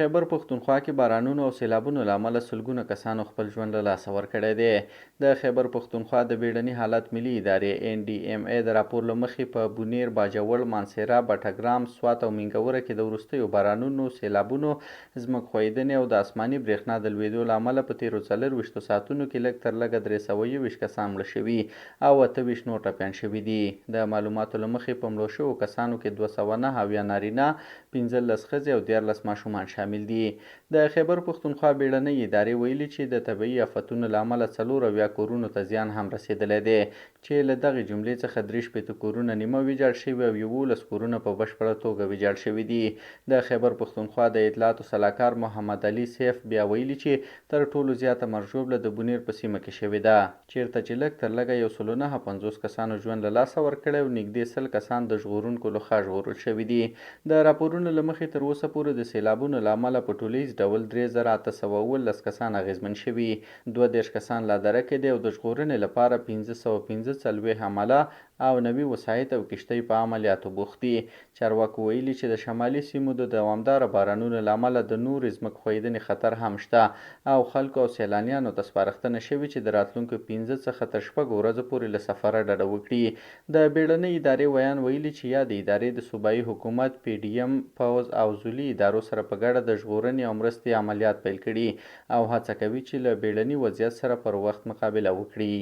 خیبر پښتونخوا کې بارانونو او سیلابونو له امله سلګونه کسانو خپل ژوند له لاسه ورکړی دی. د خیبر پښتونخوا د بیړني حالت ملي ادارې NDMA د راپور له مخې په بونیر، باجوړ، مانسهره، بټګرام، سوات او مینګوره کې د وروستیو بارانونو، سیلابونو، ځمکښویدنې او د اسماني برېښنا د لوېدو له امله په تېرو 24 ساعتونو کې لږ تر لږه 321 کسان مړه شوي او 28 نور ټپیان شوي دي. د معلوماتو له مخې په مړو شوو کسانو کې 209 اویا نارینه، 15 ښځې او 14 ماشومان شامل دي. د خیبر پښتونخوا بیړنۍ ادارې ویلي چې د طبیعي آفتونو له امله 4 کورونو ته زیان هم رسېدلی دی، چې له دغې جملې څخه 63 کورونه نیمه ویجاړ شوي او 11 کورونه په بشپړه توګه ویجاړ شوي دي. د خیبر پښتونخوا د اطلاعاتو سلاکار محمد علي سیف بیا ویلي چې تر ټولو زیاته مرګ ژوبله د بونیر په سیمه کې شوې ده، چیرته چې لږ تر لږه 150 کسانو ژوند له لاسه ورکړی او نږدې 100 کسان د ژغورونکو لخوا ژغورل شوي دي. د راپورونو له مخې تر اوسه پورې د سیلابونو له امله په ټولیز ډول 3817 کسان اغېزمن شوي، 32 کسان لا درکې دي او د ژغورنې لپاره 545 عمله او نوي وسایط او کښتۍ په عملیاتو بوخت دي. چارواکو ویلي چې د شمالي سیمو د دوامداره بارانونو له امله د نورې ځمکښویدنې خطر هم شته او خلکو او سیلانیانو ته سپارښتنه شوې چې د راتلونکو 5 څخه تر 6 ورځو پورې له سفره ډډه وکړي. د بیړنۍ ادارې ویان ویلي چې یادې ادارې د صوبایي حکومت، PDM، پوځ او ځولي ادارو سره په ګډه د ژغورنې او مرستې عملیات پیل کړي او هڅه کوي چې له بیړني وضعیت سره پر وخت مقابله وکړي.